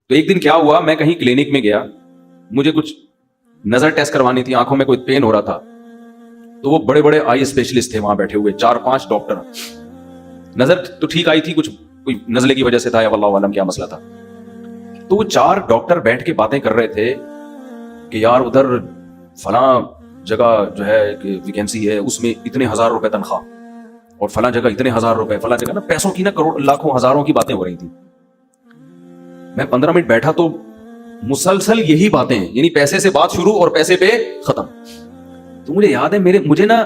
تو ایک دن کیا ہوا, میں کہیں کلینک میں گیا, مجھے کچھ نظر ٹیسٹ کروانی تھی, آنکھوں میں کوئی پین ہو رہا تھا. تو وہ بڑے بڑے آئی اسپیشلسٹ تھے وہاں بیٹھے ہوئے, 4-5 ڈاکٹر. نظر تو ٹھیک آئی تھی, کچھ کوئی نزلے کی وجہ سے تھا یا واللہ عالم کیا مسئلہ تھا. تو وہ 4 ڈاکٹر بیٹھ کے باتیں کر رہے تھے کہ یار ادھر فلاں جگہ جو ہے ویکینسی ہے, اس میں اتنے ہزار روپے تنخواہ, اور فلاں جگہ اتنے ہزار روپے, فلاں جگہ نا پیسوں کی نا کروڑ لاکھوں ہزاروں کی باتیں ہو رہی تھی. میں 15 منٹ بیٹھا تو مسلسل یہی باتیں, یعنی پیسے سے بات شروع اور پیسے پہ ختم. تو مجھے یاد ہے مجھے نا,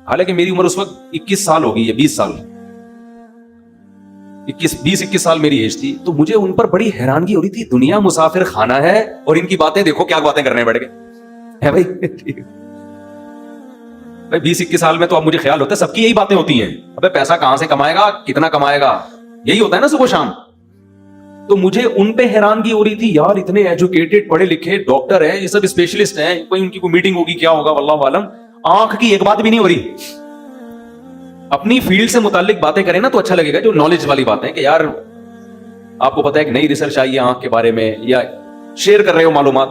حالانکہ میری عمر اس وقت 21 سال ہو گئی ہے, 20 سال 20-21 سال میری ایج تھی. تو مجھے ان پر بڑی حیرانگی ہو رہی تھی, دنیا مسافر خانہ ہے اور ان کی باتیں دیکھو کیا باتیں کرنے بیٹھ گئے ہے بھائی. 20-21 سال میں تو اب مجھے خیال ہوتا ہے سب کی یہی باتیں ہوتی ہیں, ابے پیسہ کہاں سے کمائے گا, کتنا کمائے گا, یہی ہوتا ہے نا صبح شام. تو مجھے ان پہ حیرانگی ہو رہی تھی, یار اتنے ایجوکیٹڈ پڑھے لکھے ڈاکٹر ہیں, یہ سب اسپیشلسٹ ہیں, کوئی ان کی کوئی میٹنگ ہوگی کیا ہوگا واللہ عالم, آنکھ کی ایک بات بھی نہیں ہو رہی. اپنی فیلڈ سے متعلق باتیں کریں نا تو اچھا لگے گا, جو نالج والی باتیں کہ یار آپ کو پتا ہے کہ نئی ریسرچ آئی ہے آنکھ کے بارے میں, یا شیئر کر رہے ہو معلومات.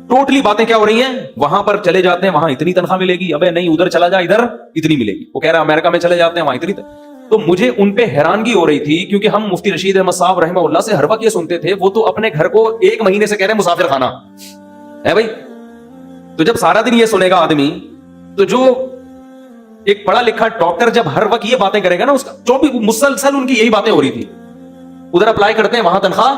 ٹوٹلی باتیں کیا ہو رہی ہیں, وہاں پر چلے جاتے ہیں وہاں اتنی تنخواہ ملے گی, ابے نہیں ادھر چلا جا ادھر اتنی ملے گی. وہ کہہ رہا ہے امریکہ میں چلے جاتے ہیں وہاں اتنی. تو مجھے ان پہ حیرانگی ہو رہی تھی, کیونکہ ہم مفتی رشید احمد صاحب رحمہ اللہ سے ہر وقت یہ سنتے تھے, وہ تو اپنے گھر کو 1 مہینے سے کہہ رہے ہیں مسافر خانہ ہے بھائی. تو جب سارا دن یہ سنے گا آدمی, تو جو ایک پڑھا لکھا ڈاکٹر جب ہر وقت یہ باتیں کرے گا نا, اس کا 24 مسلسل ان کی یہی باتیں ہو رہی تھی. ادھر اپلائی کرتے ہیں وہاں تنخواہ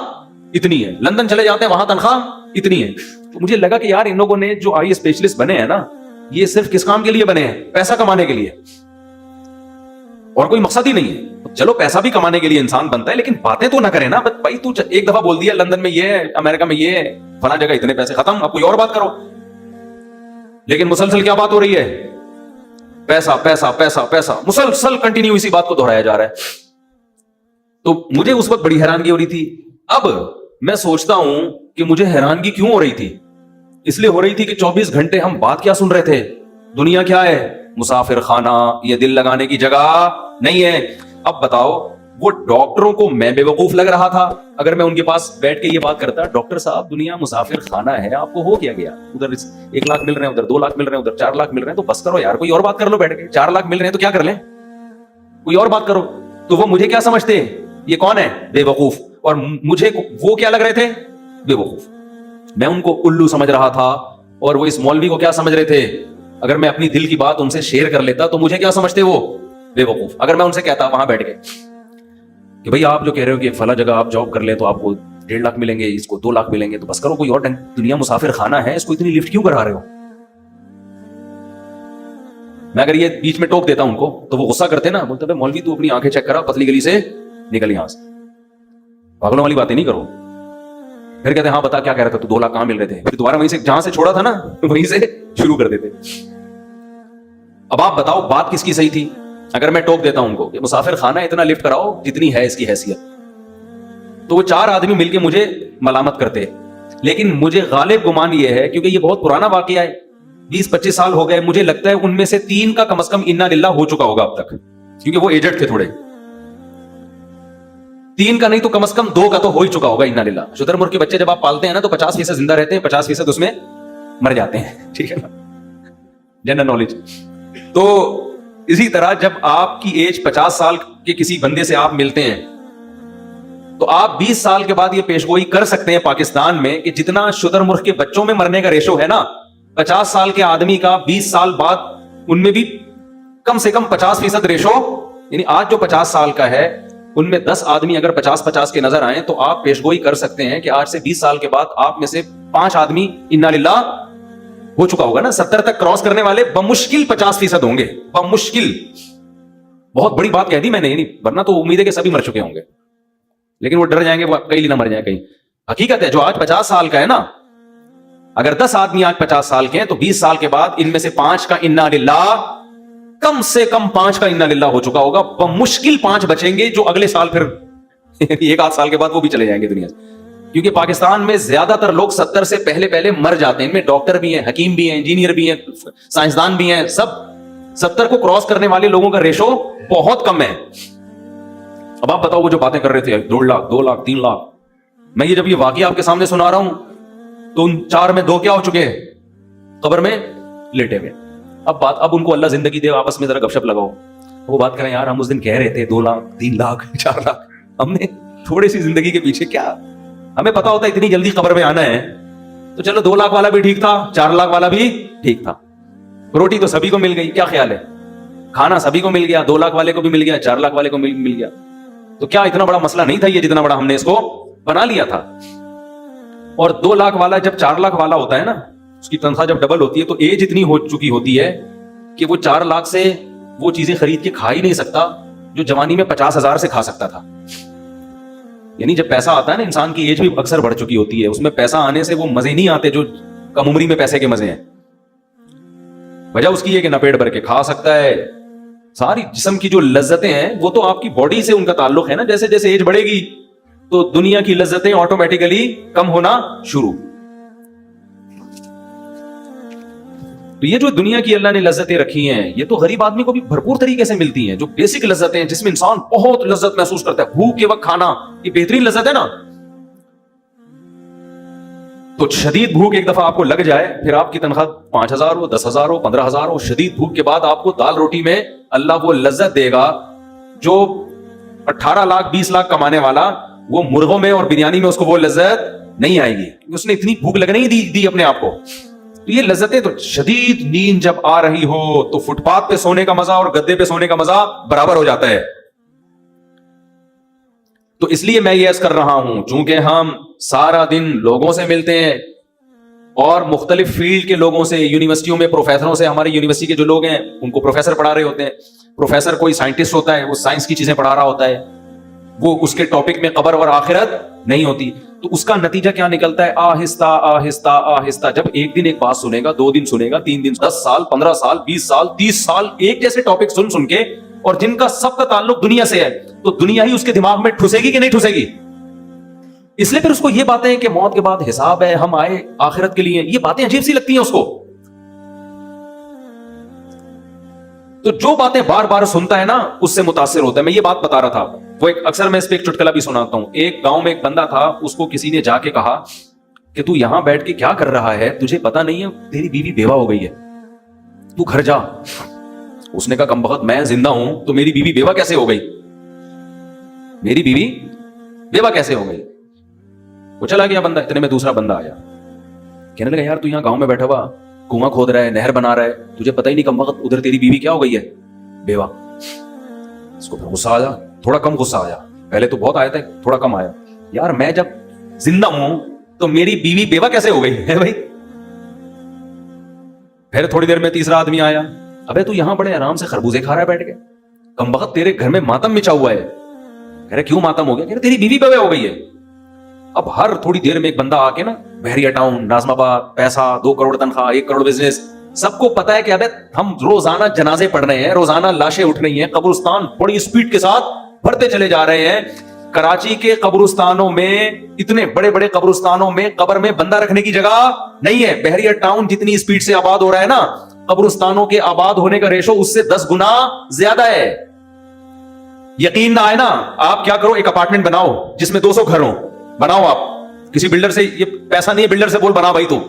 اتنی ہے, لندن چلے جاتے ہیں وہاں تنخواہ اتنی ہے. تو مجھے لگا کہ یار ان لوگوں نے جو آئی اسپیشلسٹ بنے ہیں نا, یہ صرف کس کام کے لیے بنے ہیں, پیسہ کمانے کے لیے, اور کوئی مقصد ہی نہیں ہے. چلو پیسہ بھی کمانے کے لیے انسان بنتا ہے, لیکن باتیں تو نہ کرے نا بھائی. تو ایک دفعہ بول دیا لندن میں یہ ہے, امریکہ میں یہ ہے, فلاں جگہ اتنے پیسے, ختم, اب کوئی اور بات کرو. لیکن مسلسل کیا بات ہو رہی ہے, پیسہ پیسہ پیسہ پیسہ, مسلسل کنٹینیو اسی بات کو دہرایا جا رہا ہے. تو مجھے اس وقت بڑی حیرانگی ہو رہی تھی. اب میں سوچتا ہوں کہ مجھے حیرانگی کیوں ہو رہی تھی. اس لیے ہو رہی تھی کہ 24 گھنٹے ہم بات کیا سن رہے تھے, دنیا کیا ہے, مسافر خانہ, یہ دل لگانے کی جگہ نہیں ہے. اب بتاؤ, وہ ڈاکٹروں کو میں بے وقوف لگ رہا تھا اگر میں ان کے پاس بیٹھ کے یہ بات کرتا, ڈاکٹر صاحب دنیا مسافر خانہ ہے, آپ کو ہو کیا گیا, ادھر 1 لاکھ مل رہے ہیں, ادھر 2 لاکھ مل رہے ہیں, ادھر 4 لاکھ مل رہے ہیں, تو بس کرو یار, کوئی اور بات کر لو بیٹھ کے. 4 لاکھ مل رہے ہیں تو کیا کر لیں, کوئی اور بات کرو. تو وہ مجھے کیا سمجھتے, یہ کون ہے, بے وقوف, اور مجھے وہ کیا لگ رہے تھے, بے وقوف. میں ان کو الو سمجھ رہا تھا, اور وہ اس مولوی کو کیا سمجھ رہے تھے. اگر میں اپنی دل کی بات ان سے شیئر کر لیتا تو مجھے کیا سمجھتے وہ, بے وقوف. اگر میں ان سے کہتا وہاں بیٹھ کے کہ بھئی آپ جو کہہ رہے ہو کہ فلاں جگہ آپ جاب کر لیں تو آپ کو 1.5 لاکھ ملیں گے, اس کو 2 لاکھ ملیں گے, تو بس کرو, کوئی اور دنیا مسافر خانہ ہے, اس کو اتنی لفٹ کیوں کرا رہے ہو. میں اگر یہ بیچ میں ٹوک دیتا ان کو تو وہ غصہ کرتے نا, بولتے مولوی تو اپنی آنکھیں چیک کرا, پتلی گلی سے نکل یہاں سے, پاگلوں والی باتیں نہیں کرو. پھر کہتے ہیں ہاں بتا کیا کہہ رہا تھا, تو 2 لاکھ کہاں مل رہے تھے, پھر دوبارہ وہیں سے جہاں سے چھوڑا تھا نا وہیں سے شروع کر دیتے. اب آپ بتاؤ بات کس کی صحیح تھی. اگر میں ٹوک دیتا ہوں ان کو کہ مسافر خانہ اتنا لفٹ کراؤ جتنی ہے اس کی حیثیت, تو وہ 4 آدمی مل کے مجھے ملامت کرتے. لیکن مجھے غالب گمان یہ ہے, کیونکہ یہ بہت پرانا واقعہ ہے, 20-25 سال ہو گئے, مجھے لگتا ہے ان میں سے 3 کا کم از کم انا للہ ہو چکا ہوگا اب تک, کیونکہ وہ ایجڈ تھے تھوڑے. 3 کا نہیں تو کم از کم 2 کا تو ہو ہی چکا ہوگا انا للہ. شتر مرغ کے بچے جب آپ پالتے ہیں نا تو 50% زندہ رہتے ہیں, 50% اس میں مر جاتے ہیں, ٹھیک ہے نا, جنرل نالج. تو اسی طرح جب آپ کی ایج 50 سال کے کسی بندے سے آپ ملتے ہیں تو آپ 20 سال کے بعد یہ پیشگوئی کر سکتے ہیں پاکستان میں کہ جتنا شتر مرغ کے بچوں میں مرنے کا ریشو ہے نا, 50 سال کے آدمی کا 20 سال بعد ان میں بھی کم سے کم 50% ریشو, یعنی آج جو 50 سال کا ہے ان میں 10 آدمی اگر 50-50 کے نظر آئیں تو آپ پیشگوئی کر سکتے ہیں کہ آج سے 20 سال کے بعد آپ میں سے 5 آدمی انا للہ ہو چکا ہوگا نا. 70 تک کراس کرنے والے بمشکل 50% ہوں گے, بمشکل. بہت بڑی بات کہہ دی میں نے, نہیں ورنہ تو امید ہے کہ سبھی مر چکے ہوں گے, لیکن وہ ڈر جائیں گے, وہ کہیں نہ مر جائیں کہیں. حقیقت ہے جو آج 50 سال کا ہے نا, اگر 10 آدمی آج 50 سال کے ہیں تو 20 سال کے بعد ان میں سے 5 کا انا للہ, کم سے کم 5 کا انا للہ ہو چکا ہوگا. بمشکل 5 بچیں گے جو اگلے سال پھر 1 آدھ سال کے بعد وہ بھی چلے جائیں گے دنیا سے, کیونکہ پاکستان میں زیادہ تر لوگ 70 سے پہلے مر جاتے ہیں. ان میں ڈاکٹر بھی ہیں, حکیم بھی ہیں, انجینئر بھی ہیں, سائنسدان بھی ہیں, سب 70 کو کراس کرنے والے لوگوں کا ریشو بہت کم ہے. اب آپ بتاؤ وہ جو باتیں کر رہے تھے 2 لاکھ 2 لاکھ 3 لاکھ, میں یہ جب یہ واقعہ آپ کے سامنے سنا رہا ہوں تو ان 4 میں 2 کیا ہو چکے ہیں؟ قبر میں لیٹے ہوئے. اب ان کو اللہ زندگی دے, آپس میں ذرا گپ شپ لگاؤ, وہ بات کریں یار ہم اس دن کہہ رہے تھے 2 لاکھ 3 لاکھ 4 لاکھ, ہم نے تھوڑی سی زندگی کے پیچھے کیا, ہمیں پتا ہوتا ہے اتنی جلدی قبر میں آنا ہے تو چلو 2 لاکھ والا بھی ٹھیک تھا, 4 لاکھ والا بھی ٹھیک تھا, روٹی تو سبھی کو مل گئی, کیا خیال ہے, کھانا سبھی کو مل گیا, 2 لاکھ والے کو بھی مل گیا, 4 لاکھ والے کو مل گیا, تو کیا اتنا بڑا مسئلہ نہیں تھا یہ جتنا بڑا ہم نے اس کو بنا لیا تھا. اور 2 لاکھ والا جب 4 لاکھ والا ہوتا ہے نا, اس کی تنخواہ جب ڈبل ہوتی ہے تو ایج اتنی ہو چکی ہوتی ہے کہ وہ 4 لاکھ سے وہ چیزیں خرید کے کھا ہی نہیں سکتا جو جوانی میں 50,000 سے کھا سکتا تھا. یعنی جب پیسہ آتا ہے نا, انسان کی ایج بھی اکثر بڑھ چکی ہوتی ہے, اس میں پیسہ آنے سے وہ مزے نہیں آتے جو کم عمری میں پیسے کے مزے ہیں. وجہ اس کی ہے کہ نہ پیٹ بھر کے کھا سکتا ہے, ساری جسم کی جو لذتیں ہیں وہ تو آپ کی باڈی سے ان کا تعلق ہے نا, جیسے جیسے ایج بڑھے گی تو دنیا کی لذتیں آٹومیٹیکلی کم ہونا شروع. تو یہ جو دنیا کی اللہ نے لذتیں رکھی ہیں یہ تو غریب آدمی کو بھی بھرپور طریقے سے ملتی ہیں, جو بیسک لذتیں ہیں جس میں انسان بہت لذت محسوس کرتا ہے, بھوک کے وقت کھانا یہ بہترین لذت ہے نا. تو شدید بھوک ایک دفعہ آپ کو لگ جائے, پھر آپ کی تنخواہ 5,000 ہو, 10,000 ہو, 15,000 ہو, شدید بھوک کے بعد آپ کو دال روٹی میں اللہ وہ لذت دے گا جو 18 لاکھ 20 لاکھ کمانے والا وہ مرغوں میں اور بریانی میں اس کو وہ لذت نہیں آئے گی, اس نے اتنی بھوک لگنے ہی دی اپنے آپ کو. تو یہ لذتیں تو شدید نیند جب آ رہی ہو تو فٹ پاتھ پہ سونے کا مزہ اور گدے پہ سونے کا مزہ برابر ہو جاتا ہے. تو اس لیے میں یہ عرض کر رہا ہوں, چونکہ ہم سارا دن لوگوں سے ملتے ہیں اور مختلف فیلڈ کے لوگوں سے, یونیورسٹیوں میں پروفیسروں سے, ہماری یونیورسٹی کے جو لوگ ہیں ان کو پروفیسر پڑھا رہے ہوتے ہیں, پروفیسر کوئی سائنٹسٹ ہوتا ہے وہ سائنس کی چیزیں پڑھا رہا ہوتا ہے, وہ اس کے ٹاپک میں قبر اور آخرت نہیں ہوتی. تو اس کا نتیجہ کیا نکلتا ہے, آہستہ آہستہ آہستہ جب ایک دن ایک بات سنے گا, 2 دن سنے گا, 3 دن, 10 سال, 15 سال, 20 سال, 30 سال ایک جیسے ٹاپک سن کے, اور جن کا سب کا تعلق دنیا سے ہے, تو دنیا ہی اس کے دماغ میں ٹھسے گی کہ نہیں ٹھسے گی. اس لیے پھر اس کو یہ باتیں کہ موت کے بعد حساب ہے, ہم آئے آخرت کے لیے, یہ باتیں عجیب سی لگتی ہیں اس کو. تو جو باتیں بار بار سنتا ہے نا اس سے متاثر ہوتا ہے. میں یہ بات بتا رہا تھا, وہ اکثر میں اس پہ ایک چٹکلا بھی سناتا ہوں. ایک گاؤں میں ایک بندہ تھا, اس کو کسی نے جا کے کہا کہ تو یہاں بیٹھ کے کیا کر رہا ہے, تجھے پتا نہیں ہے تیری بیوی بیوہ ہو گئی ہے, تو گھر جا. اس نے کہا کمبخت میں زندہ ہوں تو میری بیوی بیوہ کیسے ہو گئی, میری بیوی بیوہ کیسے ہو گئی. وہ چلا گیا بندہ. اتنے میں دوسرا بندہ آیا, کہنے لگا یار تو یہاں گاؤں میں بیٹھا ہوا کنواں کھود رہا ہے, نہر بنا رہا ہے, تجھے پتہ ہی نہیں کمبخت ادھر تیری بیوی کیا ہو گئی ہے, بیوہ. اس کو پھر غصہ آیا, تھوڑا کم غصہ آیا, پہلے تو بہت آیا تھا, تھوڑا کم آیا. یار میں جب زندہ ہوں تو میری بیوی بیوہ کیسے ہو گئی ہے بھائی. پھر تھوڑی دیر میں تیسرا آدمی آیا, ابے تو یہاں بڑے آرام سے خربوزے کھا رہا ہے بیٹھ کے, کمبخت تیرے گھر میں ماتم مچا ہوا ہے. کہہ رہے کیوں ماتم ہو گیا, کہہ رہے تیری بیوی بیوہ ہو گئی ہے. اب ہر تھوڑی دیر میں ایک بندہ آ کے نا, بحریہ ٹاؤن, ناظم آباد, پیسہ, 2 کروڑ تنخواہ, 1 کروڑ بزنس, سب کو پتا ہے کہ ابے ہم روزانہ جنازے پڑھ رہے ہیں, روزانہ لاشیں اٹھ رہی ہیں, قبرستان بڑی اسپیڈ کے ساتھ بڑھتے چلے جا رہے ہیں. کراچی کے قبرستانوں میں, اتنے بڑے بڑے قبرستانوں میں قبر میں بندہ رکھنے کی جگہ نہیں ہے. بحریہ ٹاؤن جتنی اسپیڈ سے آباد ہو رہا ہے نا, قبرستانوں کے آباد ہونے کا ریشو اس سے 10 گنا زیادہ ہے. یقین نہ آئے نا, آپ کیا کرو, ایک اپارٹمنٹ بناؤ جس میں 200 گھر ہوں, بناؤ آپ. کسی بلڈر سے, یہ پیسہ نہیں ہے بلڈر سے بول بنا بھائی, تو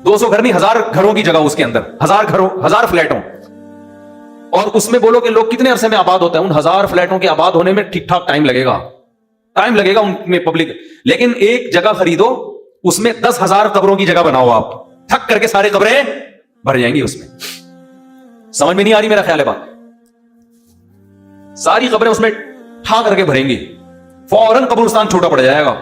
200 گھر نہیں, 1000 گھروں کی جگہ اس کے اندر, 1000 گھروں, 1000 فلیٹ ہوں, اور اس میں بولو کہ لوگ کتنے عرصے میں آباد ہوتے ہیں. ان 1000 فلیٹوں کے آباد ہونے میں ٹھیک ٹھاک ٹائم لگے گا ان میں پبلک. لیکن ایک جگہ خریدو, اس میں 10,000 قبروں کی جگہ بناؤ آپ, تھک کر کے سارے قبریں بھر جائیں گی اس میں. سمجھ میں نہیں آ رہی میرا خیال ہے بات, ساری قبریں اس میں ٹھا کر کے بھریں گی, فوراً قبرستان چھوٹا پڑ جائے گا.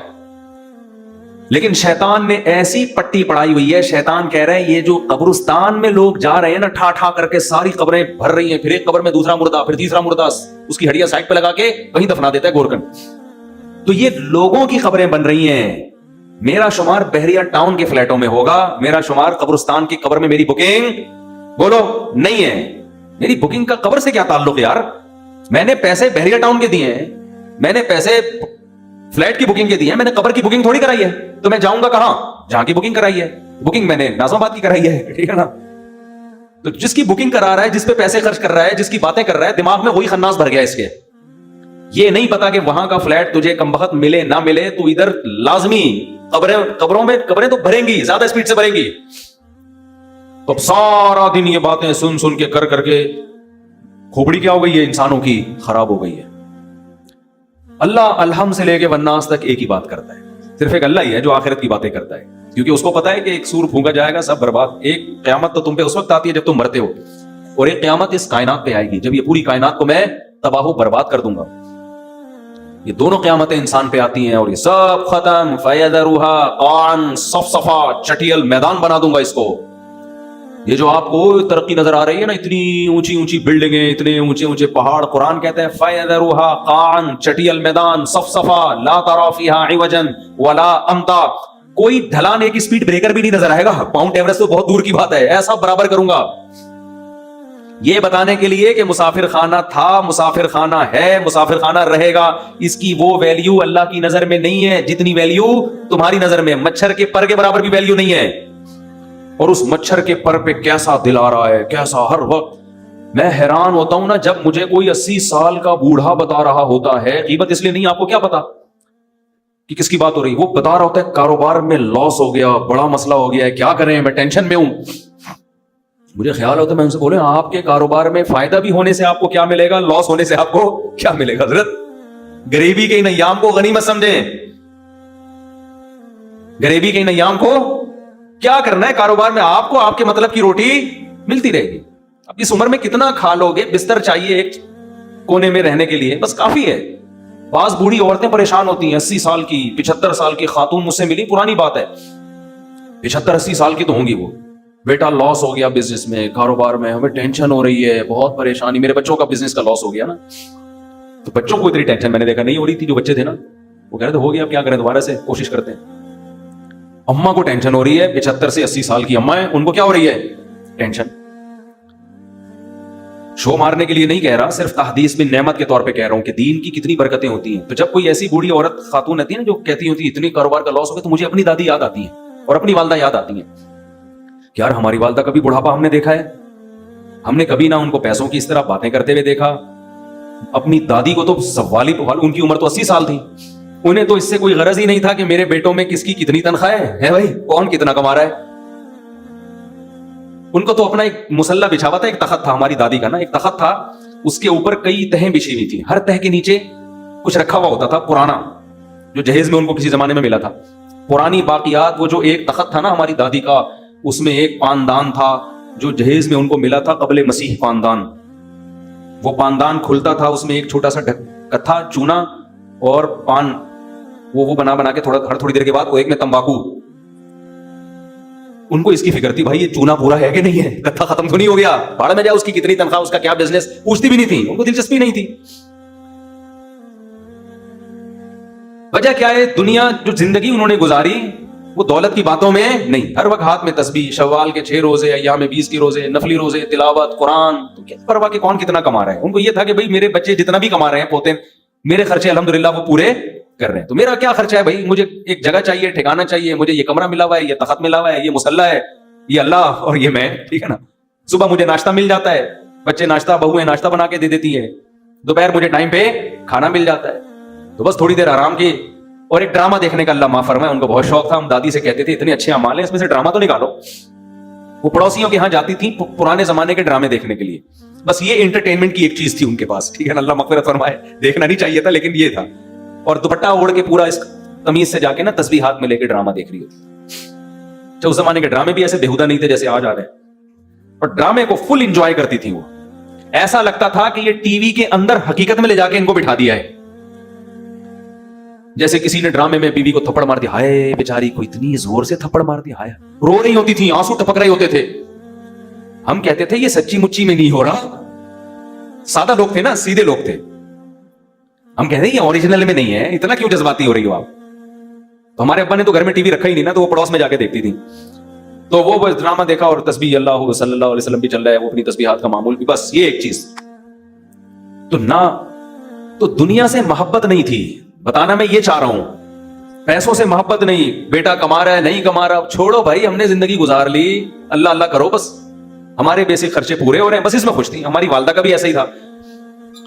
لیکن شیطان نے ایسی پٹی پڑھائی ہوئی ہے, شیطان کہہ رہے ہیں یہ جو قبرستان میں لوگ جا رہے ہیں نا, ٹھا ٹھا کر کے ساری قبریں بھر رہی ہیں, پھر ایک قبر میں دوسرا مردہ, پھر تیسرا مردہ, اس کی ہڈیاں سائڈ پہ لگا کے کہیں دفنا دیتا ہے گورکن. تو یہ لوگوں کی قبریں بن رہی ہیں. میرا شمار بحریہ ٹاؤن کے فلیٹوں میں ہوگا, میرا شمار قبرستان کی قبر میں میری بکنگ بولو نہیں ہے. میری بکنگ کا قبر سے کیا تعلق یار, میں نے پیسے بحریہ ٹاؤن کے دیے ہیں, میں نے پیسے فلیٹ کی بکنگ کے دیے ہیں, میں نے قبر کی بکنگ تھوڑی کرائی ہے. تو میں جاؤں گا کہاں, جہاں کی بکنگ کرائی ہے. بکنگ میں نے ناظم آباد کی کرائی ہے, ٹھیک ہے نا. تو جس کی بکنگ کرا رہا ہے, جس پہ پیسے خرچ کر رہا ہے, جس کی باتیں کر رہا ہے, دماغ میں وہی خناس بھر گیا اس کے. یہ نہیں پتا کہ وہاں کا فلیٹ تجھے کمبخت ملے نہ ملے تو ادھر لازمی قبریں تو بھریں گی، زیادہ اسپیڈ سے بھریں گی. تو اب سارا دن یہ باتیں سن سن کے کر کے کھوپڑی کیا ہو گئی ہے انسانوں کی، خراب ہو گئی ہے. اللہ الحم سے لے کے والناس تک ایک ہی بات کرتا ہے. صرف ایک اللہ ہی ہے جو آخرت کی باتیں کرتا ہے، کیونکہ اس کو پتا ہے کہ ایک سور پھونکا جائے گا، سب برباد. ایک قیامت تو تم پہ اس وقت آتی ہے جب تم مرتے ہو، اور ایک قیامت اس کائنات پہ آئے گی جب یہ پوری کائنات کو میں تباہ و برباد کر دوں گا. یہ دونوں قیامتیں انسان پہ آتی ہیں اور یہ سب ختم. فَيَذَرُهَا قَاعًا صَفْصَفًا، چٹیل میدان بنا دوں گا اس کو. یہ جو آپ کو ترقی نظر آ رہی ہے نا، اتنی اونچی اونچی بلڈنگیں، اتنے اونچے اونچے پہاڑ، قرآن کہتا ہے فَيَذَرُهَا قَاعًا، چٹیل میدان، صَفْصَفًا، لَا تَرَىٰ فِيهَا عِوَجًا وَلَا أَمْتًا، کوئی ڈھلان ایک اسپیڈ بریکر بھی نہیں نظر آئے گا. ماؤنٹ ایوریسٹ تو بہت دور کی بات ہے، ایسا برابر کروں گا. یہ بتانے کے لیے کہ مسافر خانہ تھا، مسافر خانہ ہے، مسافر خانہ رہے گا. اس کی وہ ویلیو اللہ کی نظر میں نہیں ہے جتنی ویلیو تمہاری نظر میں. مچھر کے پر کے برابر بھی ویلیو نہیں ہے. اور اس مچھر کے پر پہ کیسا دل آ رہا ہے، کیسا ہر وقت. میں حیران ہوتا ہوں نا جب مجھے کوئی 80 سال کا بوڑھا بتا رہا ہوتا ہے، غیبت اس لیے نہیں، آپ کو کیا پتا کہ کس کی بات ہو رہی. وہ بتا رہا ہوتا ہے کاروبار میں لاس ہو گیا، بڑا مسئلہ ہو گیا ہے، کیا کریں، میں ٹینشن میں ہوں. مجھے خیال ہوتا ہے میں ان سے بولے آپ کے کاروبار میں فائدہ بھی ہونے سے آپ کو کیا ملے گا، لاس ہونے سے آپ کو کیا ملے گا. حضرت غریبی کے ان ایام کو غنیمت سمجھیں. غریبی کے ان ایام کو کیا کرنا ہے، کاروبار میں آپ کو آپ کے مطلب کی روٹی ملتی رہے گی. اب اس عمر میں کتنا کھا لو گے، بستر چاہیے ایک کونے میں رہنے کے لیے، بس کافی ہے. بعض بوڑھی عورتیں پریشان ہوتی ہیں، 80 سال کی 75 سال کی خاتون مجھ سے ملی، پرانی بات ہے، 75-80 سال کی تو ہوں گی وہ. بیٹا لاس ہو گیا بزنس میں، کاروبار میں، ہمیں ٹینشن ہو رہی ہے، بہت پریشانی. میرے بچوں کا بزنس کا لاس ہو گیا نا، تو بچوں کو اتنی ٹینشن میں نے دیکھا نہیں ہو رہی تھی. جو بچے تھے نا وہ کہہ رہے تھے ہو گیا، اب کیا کریں، دوبارہ سے کوشش کرتے ہیں. اماں کو ٹینشن ہو رہی ہے، 75 سے 80 سال کی اماں ہیں، ان کو کیا ہو رہی ہے، ٹینشن. شو مارنے کے لیے نہیں کہہ رہا، صرف تحدیث میں نعمت کے طور پہ کہہ رہا ہوں کہ دین کی کتنی برکتیں ہوتی ہیں. تو جب کوئی ایسی بوڑھی عورت خاتون رہتی ہے نا جو کہتی ہوتی ہے اتنی کاروبار کا لاس ہو گیا، تو مجھے اپنی دادی یاد آتی ہے اور اپنی والدہ یاد آتی ہیں. یار ہماری والدہ کبھی بڑھاپا ہم نے دیکھا ہے، ہم نے کبھی نہ ان کو پیسوں کی اس طرح باتیں کرتے ہوئے دیکھا. اپنی دادی کو تو سوالی، ان کی عمر تو 80 سال تھی، انہیں تو اس سے کوئی غرض ہی نہیں تھا کہ میرے بیٹوں میں کس کی کتنی تنخواہ ہے بھائی، کون کتنا کما رہا ہے. ان کو تو اپنا ایک مسلح بچھا ہوا تھا، ایک تخت تھا ہماری دادی کا نا، ایک تخت تھا، اس کے اوپر کئی تہیں بچھی ہوئی تھی، ہر تہ کے نیچے کچھ رکھا ہوا ہوتا تھا پرانا، جو جہیز میں ان کو کسی زمانے میں ملا تھا. پرانی باقیات، وہ جو ایک تخت تھا نا ہماری دادی کا، اس میں ایک پاندان تھا جو جہیز میں ان کو ملا تھا قبل مسیح پاندان. وہ پاندان کھلتا تھا، اس میں ایک چھوٹا سا کتھا چونا اور پان وہ بنا کے تھوڑی دیر کے بعد وہ ایک میں تمباکو. ان کو اس کی فکر تھی بھائی یہ چونا پورا ہے کہ نہیں ہے، کتھا ختم تو نہیں ہو گیا، بھاڑ میں جائے، اس کی کتنی تنخواہ، اس کا کیا بزنس، پوچھتی بھی نہیں تھی، ان کو دلچسپی نہیں تھی. وجہ کیا ہے، دنیا جو زندگی انہوں نے گزاری وہ دولت کی باتوں میں نہیں، ہر وقت ہاتھ میں تسبیح، شوال کے 6 روزے، ایام 20 کے روزے، نفلی روزے، تلاوت قرآن. تو کیا پرواہ کہ کون کتنا کما رہا ہے. ان کو یہ تھا کہ بھائی میرے بچے جتنا بھی کما رہے ہیں پوتے، میرے خرچے الحمدللہ وہ پورے کر رہے ہیں، تو میرا کیا خرچہ ہے بھائی، مجھے ایک جگہ چاہیے، ٹھکانہ چاہیے، مجھے یہ کمرہ ملا ہوا ہے، یہ تخت ملا ہوا ہے، یہ مصلی ہے، یہ اللہ اور یہ میں، ٹھیک ہے نا. صبح مجھے ناشتہ مل جاتا ہے، بچے ناشتہ، بہویں ناشتہ بنا کے دے دیتی ہے، دوپہر مجھے ٹائم پہ کھانا مل جاتا ہے، تو بس تھوڑی دیر آرام کی. اور ایک ڈرامہ دیکھنے کا اللہ معاف فرمائے، ان کو بہت شوق تھا. ہم دادی سے کہتے تھے اتنے اچھے اعمال ہیں، اس میں سے ڈرامہ تو نکالو. وہ پڑوسیوں کے یہاں جاتی تھی پرانے زمانے کے ڈرامے دیکھنے کے لیے، بس یہ انٹرٹینمنٹ کی ایک چیز تھی ان کے پاس، ٹھیک ہے نا، اللہ مغفرت فرمائے. دیکھنا نہیں چاہیے تھا لیکن یہ تھا. اور دوپٹہ اوڑھ کے پورا اس قمیض سے جا کے نا تسبیح ہاتھ میں لے کے ڈرامہ دیکھ رہی ہوتی. اس زمانے کے ڈرامے بھی ایسے بےہودہ نہیں تھے جیسے آج آ رہے ہیں، اور ڈرامے کو فل انجوائے کرتی تھی وہ. ایسا لگتا تھا کہ یہ ٹی وی کے اندر حقیقت میں لے جا کے ان کو بٹھا دیا ہے. جیسے کسی نے ڈرامے میں بیوی کو تھپڑ مار دیا، ہائے بیچاری کو اتنی زور سے تھپڑ مار دیا، ہائے، رو رہی ہوتی تھی، آنسو ٹپک رہے ہوتے تھے. ہم کہتے تھے یہ سچی مچی میں نہیں ہو رہا. سادہ لوگ تھے نا، سیدھے لوگ تھے. ہم کہتے ہیں یہ اوریجنل میں نہیں ہے، اتنا کیوں جذباتی ہو رہی ہو آپ. تو ہمارے ابا نے تو گھر میں ٹی وی رکھا ہی نہیں نا، تو وہ پڑوس میں جا کے دیکھتی تھی. تو وہ بس ڈرامہ دیکھا اور تسبیح اللہ صلی اللہ علیہ وسلم بھی چل رہا ہے، وہ اپنی تسبیحات کا معمول بھی، بس یہ ایک چیز. تو نہ تو دنیا سے محبت نہیں تھی. بتانا میں یہ چاہ رہا ہوں، پیسوں سے محبت نہیں. بیٹا کما رہا ہے نہیں کما رہا، چھوڑو بھائی، ہم نے زندگی گزار لی، اللہ اللہ کرو، بس ہمارے بیسک خرچے پورے ہو رہے ہیں، بس اس میں خوش تھی. ہماری والدہ کا بھی ایسا ہی تھا.